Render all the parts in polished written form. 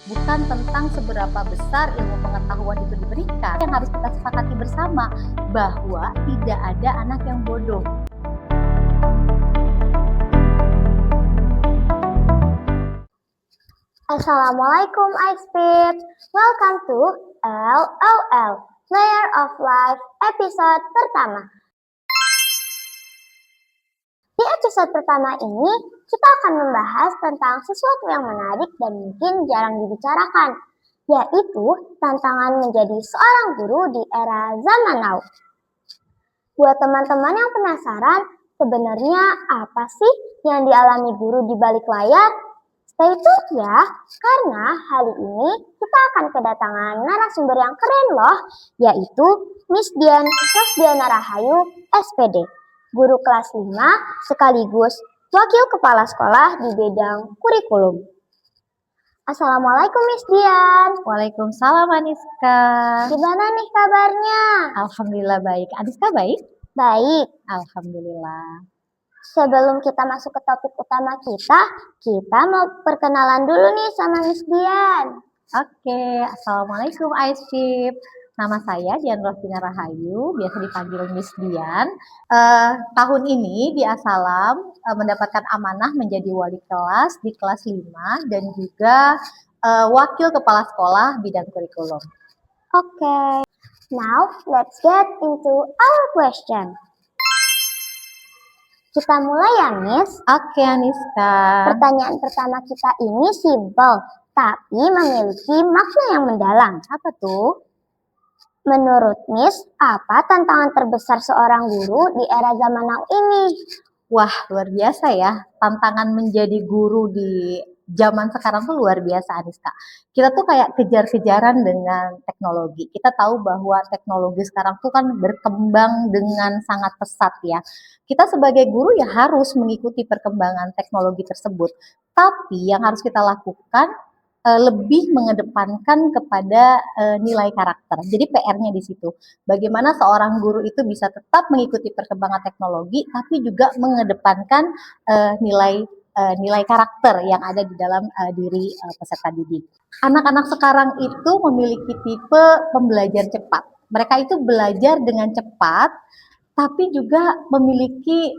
bukan tentang seberapa besar ilmu pengetahuan itu diberikan. Yang harus kita sepakati bersama bahwa tidak ada anak yang bodoh. Assalamualaikum Aizpip. Welcome to LOL, Layer of Life episode pertama. Di episode pertama ini, kita akan membahas tentang sesuatu yang menarik dan mungkin jarang dibicarakan, yaitu tantangan menjadi seorang guru di era zaman now. Buat teman-teman yang penasaran, sebenarnya apa sih yang dialami guru di balik layar? Stay tune ya, karena hari ini kita akan kedatangan narasumber yang keren loh, yaitu Miss Dian Rosdiana Rahayu, SPD, guru kelas 5 sekaligus wakil kepala sekolah di bidang kurikulum. Assalamualaikum Miss Dian. Waalaikumsalam Aniska. Gimana nih kabarnya? Alhamdulillah baik. Aniska baik? Baik. Alhamdulillah. Sebelum kita masuk ke topik utama kita mau perkenalan dulu nih sama Miss Dian. Oke, Assalamualaikum Aizpip. Nama saya Dian Rosdiana Rahayu, biasa dipanggil Miss Dian. Tahun ini di Asalam mendapatkan amanah menjadi wali kelas di kelas 5 dan juga wakil kepala sekolah bidang kurikulum. Oke, now let's get into our question. Kita mulai ya, Miss. Oke, Aniska. Pertanyaan pertama kita ini simple, tapi memiliki makna yang mendalam. Apa tuh? Menurut Miss, apa tantangan terbesar seorang guru di era zaman now ini? Wah, luar biasa ya. Tantangan menjadi guru di zaman sekarang tuh luar biasa, Aniska. Kita tuh kayak kejar-kejaran dengan teknologi. Kita tahu bahwa teknologi sekarang tuh kan berkembang dengan sangat pesat ya. Kita sebagai guru ya harus mengikuti perkembangan teknologi tersebut. Tapi yang harus kita lakukan lebih mengedepankan kepada nilai karakter. Jadi PR-nya di situ. Bagaimana seorang guru itu bisa tetap mengikuti perkembangan teknologi, tapi juga mengedepankan nilai karakter yang ada di dalam diri peserta didik. Anak-anak sekarang itu memiliki tipe pembelajar cepat. Mereka itu belajar dengan cepat, tapi juga memiliki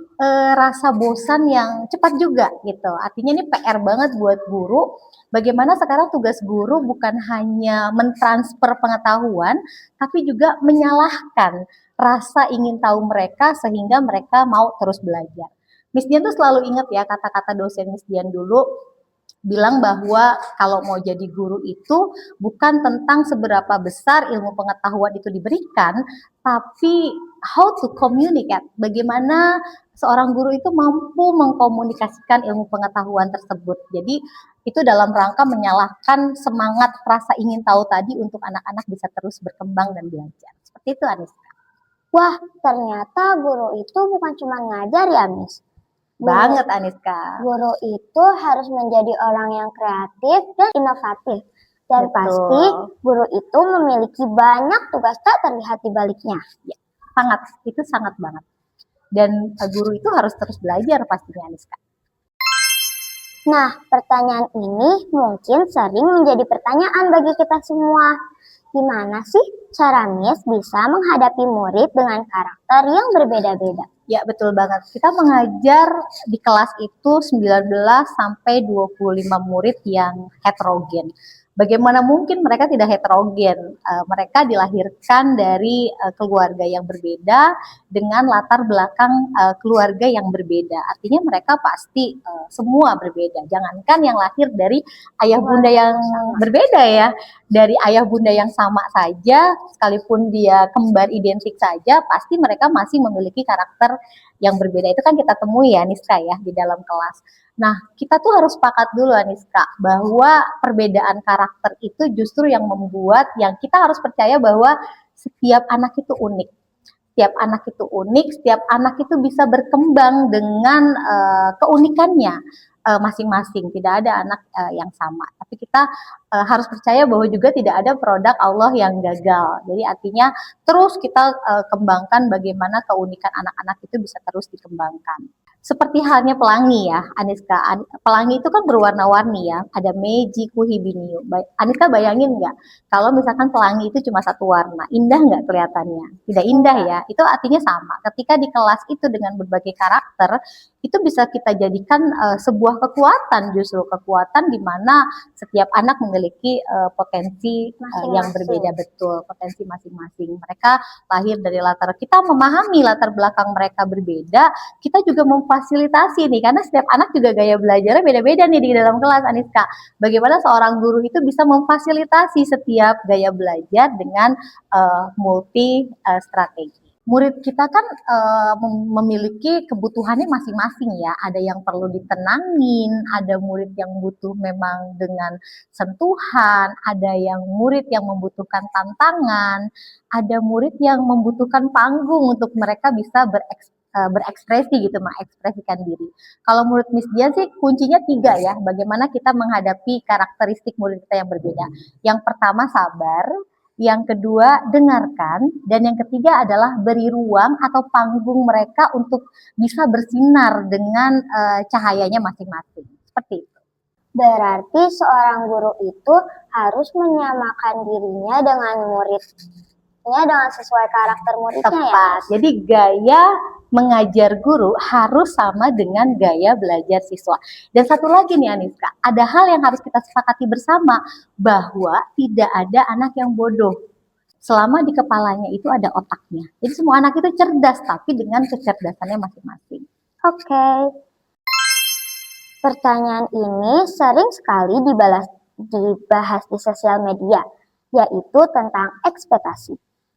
rasa bosan yang cepat juga gitu. Artinya ini PR banget buat guru. Bagaimana sekarang tugas guru bukan hanya mentransfer pengetahuan, tapi juga menyalahkan rasa ingin tahu mereka sehingga mereka mau terus belajar. Miss Dian tuh selalu ingat ya kata-kata dosen Miss Dian dulu, bilang bahwa kalau mau jadi guru itu bukan tentang seberapa besar ilmu pengetahuan itu diberikan, tapi how to communicate, bagaimana seorang guru itu mampu mengkomunikasikan ilmu pengetahuan tersebut. Jadi itu dalam rangka menyalahkan semangat rasa ingin tahu tadi untuk anak-anak bisa terus berkembang dan belajar. Seperti itu, Aniska. Wah, ternyata guru itu bukan cuma ngajar ya, Miss. Banget, Aniska. Guru itu harus menjadi orang yang kreatif dan inovatif. Dan Betul. pasti guru itu memiliki banyak tugas tak terlihat di baliknya. Ya, itu sangat banget. Dan guru itu harus terus belajar pastinya, Aniska. Nah, pertanyaan ini mungkin sering menjadi pertanyaan bagi kita semua. Gimana sih cara Miss bisa menghadapi murid dengan karakter yang berbeda-beda? Ya, betul banget. Kita mengajar di kelas itu 19 sampai 25 murid yang heterogen. Bagaimana mungkin mereka tidak heterogen? Mereka dilahirkan dari keluarga yang berbeda dengan latar belakang keluarga yang berbeda. Artinya mereka pasti semua berbeda. Jangankan yang lahir dari ayah bunda yang berbeda ya. Dari ayah bunda yang sama saja, sekalipun dia kembar identik saja, pasti mereka masih memiliki karakter yang berbeda. Itu kan kita temui ya, Aniska ya, di dalam kelas. Nah, kita tuh harus sepakat dulu, Aniska, bahwa perbedaan karakter itu justru yang membuat yang kita harus percaya bahwa setiap anak itu unik. Setiap anak itu unik, setiap anak itu bisa berkembang dengan keunikannya masing-masing. Tidak ada anak yang sama. Tapi kita harus percaya bahwa juga tidak ada produk Allah yang gagal. Jadi artinya terus kita kembangkan bagaimana keunikan anak-anak itu bisa terus dikembangkan. Seperti halnya pelangi ya, Aniska. Pelangi itu kan berwarna-warni ya. Ada Meiji, Kuhibinio. Aniska bayangin nggak? Kalau misalkan pelangi itu cuma satu warna, indah nggak kelihatannya? Tidak indah ya. Itu artinya sama. Ketika di kelas itu dengan berbagai karakter, itu bisa kita jadikan sebuah kekuatan, justru kekuatan di mana setiap anak memiliki potensi yang berbeda, betul, potensi masing-masing. Mereka lahir dari latar, kita memahami latar belakang mereka berbeda, kita juga memfasilitasi nih, karena setiap anak juga gaya belajarnya beda-beda nih di dalam kelas, Aniska. Bagaimana seorang guru itu bisa memfasilitasi setiap gaya belajar dengan multi strategi. Murid kita kan memiliki kebutuhannya masing-masing ya. Ada yang perlu ditenangin, ada murid yang butuh memang dengan sentuhan, ada yang murid yang membutuhkan tantangan, ada murid yang membutuhkan panggung untuk mereka bisa berekspresi gitu, mengekspresikan diri. Kalau menurut Miss Dian sih kuncinya 3 ya, bagaimana kita menghadapi karakteristik murid kita yang berbeda. Yang pertama sabar, yang kedua dengarkan, dan yang ketiga adalah beri ruang atau panggung mereka untuk bisa bersinar dengan cahayanya masing-masing. Seperti itu. Berarti seorang guru itu harus menyamakan dirinya dengan muridnya dengan sesuai karakter muridnya. Tepat. Ya? Jadi gaya mengajar guru harus sama dengan gaya belajar siswa. Dan satu lagi nih Aniska, ada hal yang harus kita sepakati bersama, bahwa tidak ada anak yang bodoh. Selama di kepalanya itu ada otaknya. Jadi semua anak itu cerdas, tapi dengan kecerdasannya masing-masing. Oke. Pertanyaan ini sering sekali dibahas di sosial media, yaitu tentang ekspektasi.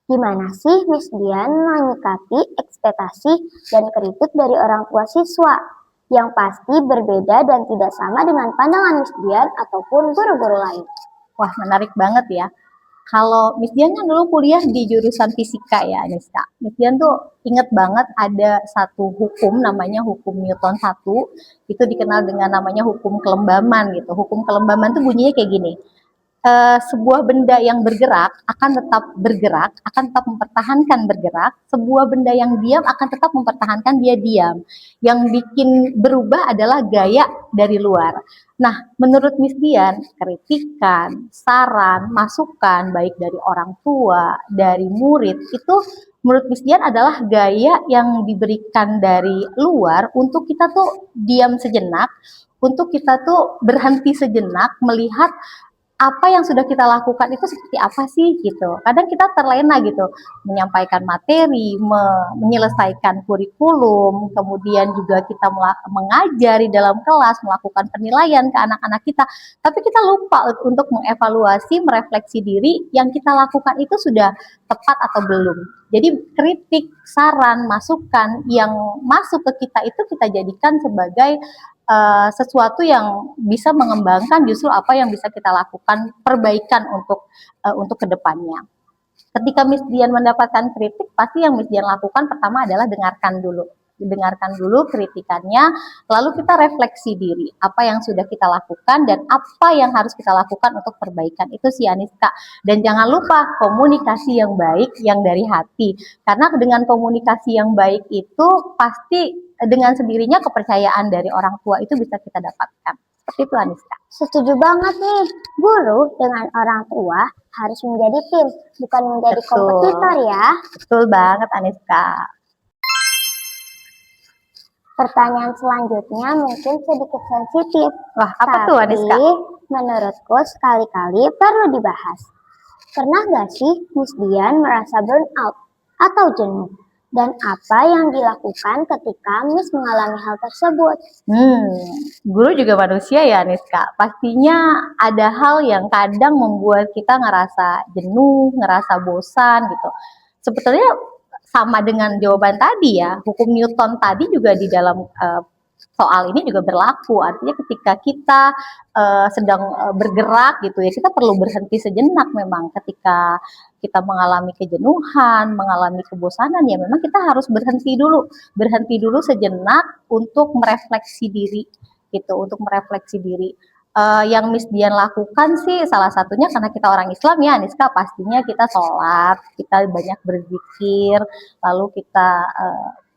Gimana sih Miss Dian menyikapi ekspektasi dan kritik dari orang tua siswa yang pasti berbeda dan tidak sama dengan pandangan Miss Dian ataupun guru-guru lain? Wah, menarik banget ya. Kalau Miss Dian kan dulu kuliah di jurusan fisika ya, Aniska. Miss Dian tuh inget banget ada satu hukum namanya hukum Newton 1. Itu dikenal dengan namanya hukum kelembaman gitu. Hukum kelembaman tuh bunyinya kayak gini. Sebuah benda yang bergerak akan tetap bergerak, akan tetap mempertahankan bergerak. Sebuah benda yang diam akan tetap mempertahankan dia diam. Yang bikin berubah adalah gaya dari luar. Nah, menurut Miss Dian, kritikan, saran, masukan baik dari orang tua, dari murid, itu menurut Miss Dian adalah gaya yang diberikan dari luar untuk kita tuh diam sejenak, untuk kita tuh berhenti sejenak melihat apa yang sudah kita lakukan itu seperti apa sih gitu. Kadang kita terlena gitu menyampaikan materi, menyelesaikan kurikulum, kemudian juga kita mengajar di dalam kelas, melakukan penilaian ke anak-anak kita. Tapi kita lupa untuk mengevaluasi, merefleksi diri yang kita lakukan itu sudah tepat atau belum. Jadi kritik, saran, masukan yang masuk ke kita itu kita jadikan sebagai sesuatu yang bisa mengembangkan justru apa yang bisa kita lakukan perbaikan untuk kedepannya. Ketika Miss Dian mendapatkan kritik, pasti yang Miss Dian lakukan pertama adalah dengarkan dulu kritikannya, lalu kita refleksi diri apa yang sudah kita lakukan dan apa yang harus kita lakukan untuk perbaikan. Itu sih Aniska. Dan jangan lupa komunikasi yang baik yang dari hati, karena dengan komunikasi yang baik itu pasti dengan sendirinya kepercayaan dari orang tua itu bisa kita dapatkan. Seperti itu Aniska. Setuju banget nih, guru dengan orang tua harus menjadi tim, bukan menjadi kompetitor ya. Betul banget Aniska. Pertanyaan selanjutnya mungkin sedikit sensitif. Wah, apa tuh Aniska? Tapi menurutku sekali-kali perlu dibahas. Pernah gak sih Miss Dian merasa burnout atau jenuh? Dan apa yang dilakukan ketika Miss mengalami hal tersebut? Guru juga manusia ya Aniska. Pastinya ada hal yang kadang membuat kita ngerasa jenuh, ngerasa bosan gitu. Sebetulnya sama dengan jawaban tadi ya, hukum Newton tadi juga di dalam soal ini juga berlaku. Artinya ketika kita sedang bergerak gitu ya, kita perlu berhenti sejenak memang. Ketika kita mengalami kejenuhan, mengalami kebosanan ya memang kita harus berhenti dulu sejenak untuk merefleksi diri gitu, untuk merefleksi diri. Yang Miss Dian lakukan sih salah satunya karena kita orang Islam ya Aniska, pastinya kita sholat, kita banyak berzikir, lalu kita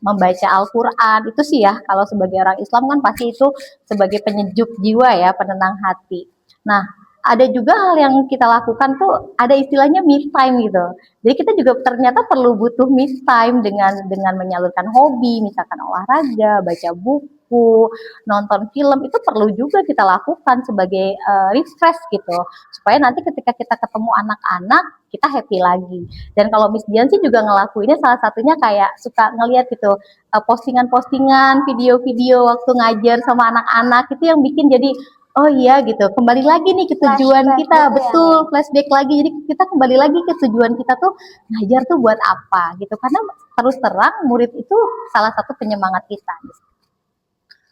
membaca Al-Quran. Itu sih ya, kalau sebagai orang Islam kan pasti itu sebagai penyejuk jiwa ya, penenang hati. Nah, ada juga hal yang kita lakukan tuh ada istilahnya me time gitu. Jadi kita juga ternyata perlu butuh me time dengan menyalurkan hobi, misalkan olahraga, baca buku, nonton film itu perlu juga kita lakukan sebagai refresh gitu. Supaya nanti ketika kita ketemu anak-anak kita happy lagi. Dan kalau Miss Dian sih juga ngelakuinnya salah satunya kayak suka ngeliat gitu postingan-postingan, video-video waktu ngajar sama anak-anak itu yang bikin jadi oh iya gitu, kembali lagi nih ke tujuan Flashback kita, gitu ya, betul, flashback lagi. Jadi kita kembali lagi ke tujuan kita tuh ngajar tuh buat apa gitu. Karena terus terang murid itu salah satu penyemangat kita.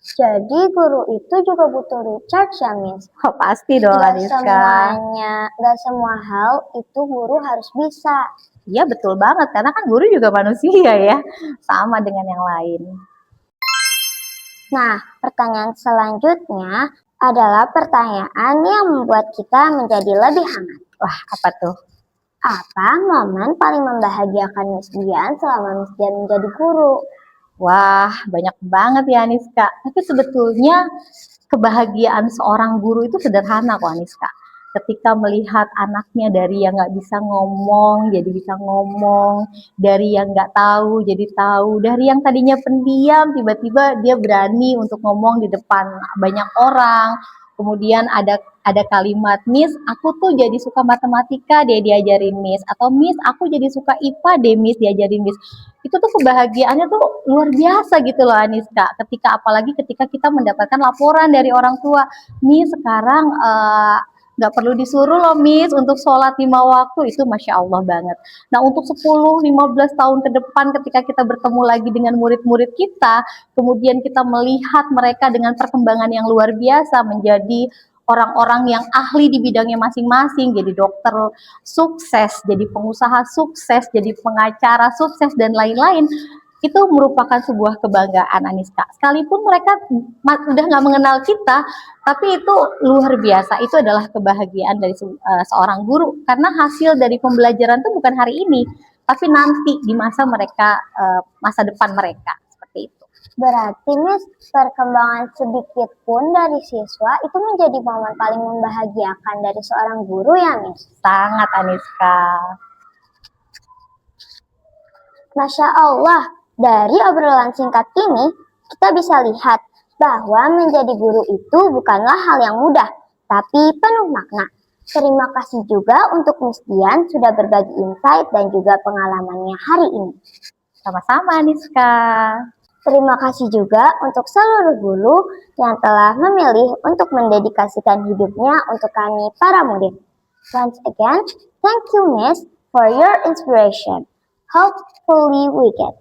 Jadi guru itu juga butuh recharge ya, Miss? Oh, pasti dong, Gak Aniska. gak semua hal itu guru harus bisa. Iya betul banget, karena kan guru juga manusia ya, sama dengan yang lain. Nah, pertanyaan selanjutnya adalah pertanyaan yang membuat kita menjadi lebih hangat. Wah, apa tuh? Apa momen paling membahagiakan Miss Dian selama Miss Dian menjadi guru? Wah, banyak banget ya Aniska. Tapi sebetulnya kebahagiaan seorang guru itu sederhana kok Aniska. Ketika melihat anaknya dari yang nggak bisa ngomong, jadi bisa ngomong, dari yang nggak tahu, jadi tahu, dari yang tadinya pendiam, tiba-tiba dia berani untuk ngomong di depan banyak orang. Kemudian ada kalimat, Miss, aku tuh jadi suka matematika deh diajarin Miss, atau Miss, aku jadi suka IPA deh Miss diajarin Miss. Itu tuh kebahagiaannya tuh luar biasa gitu loh Aniska. Apalagi ketika kita mendapatkan laporan dari orang tua, Miss sekarang nggak perlu disuruh loh Miss untuk sholat 5 waktu, itu Masya Allah banget. Nah untuk 10-15 tahun ke depan ketika kita bertemu lagi dengan murid-murid kita, kemudian kita melihat mereka dengan perkembangan yang luar biasa menjadi orang-orang yang ahli di bidangnya masing-masing, jadi dokter sukses, jadi pengusaha sukses, jadi pengacara sukses, dan lain-lain, itu merupakan sebuah kebanggaan Aniska. Sekalipun mereka udah nggak mengenal kita, tapi itu luar biasa. Itu adalah kebahagiaan dari seorang guru. Karena hasil dari pembelajaran itu bukan hari ini, tapi nanti di masa mereka, masa depan mereka. Seperti itu. Berarti Miss, perkembangan sedikit pun dari siswa itu menjadi momen paling membahagiakan dari seorang guru ya Miss? Sangat Aniska. Masya Allah, dari obrolan singkat ini kita bisa lihat bahwa menjadi guru itu bukanlah hal yang mudah, tapi penuh makna. Terima kasih juga untuk Miss Dian sudah berbagi insight dan juga pengalamannya hari ini. Sama-sama Aniska. Terima kasih juga untuk seluruh guru yang telah memilih untuk mendedikasikan hidupnya untuk kami para murid. Once again, thank you Miss for your inspiration. Hopefully we get.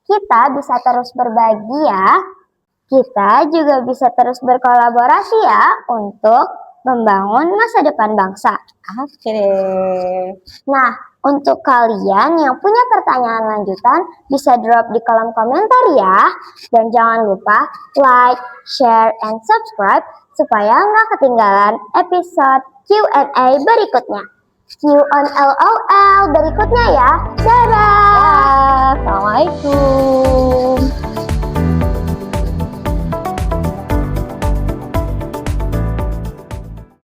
Kita bisa terus berbagi ya. Kita juga bisa terus berkolaborasi ya untuk membangun masa depan bangsa. Oke. Nah, untuk kalian yang punya pertanyaan lanjutan bisa drop di kolom komentar ya. Dan jangan lupa like, share, and subscribe supaya nggak ketinggalan episode Q&A berikutnya. See you on LOL berikutnya ya. Dadah! Assalamualaikum.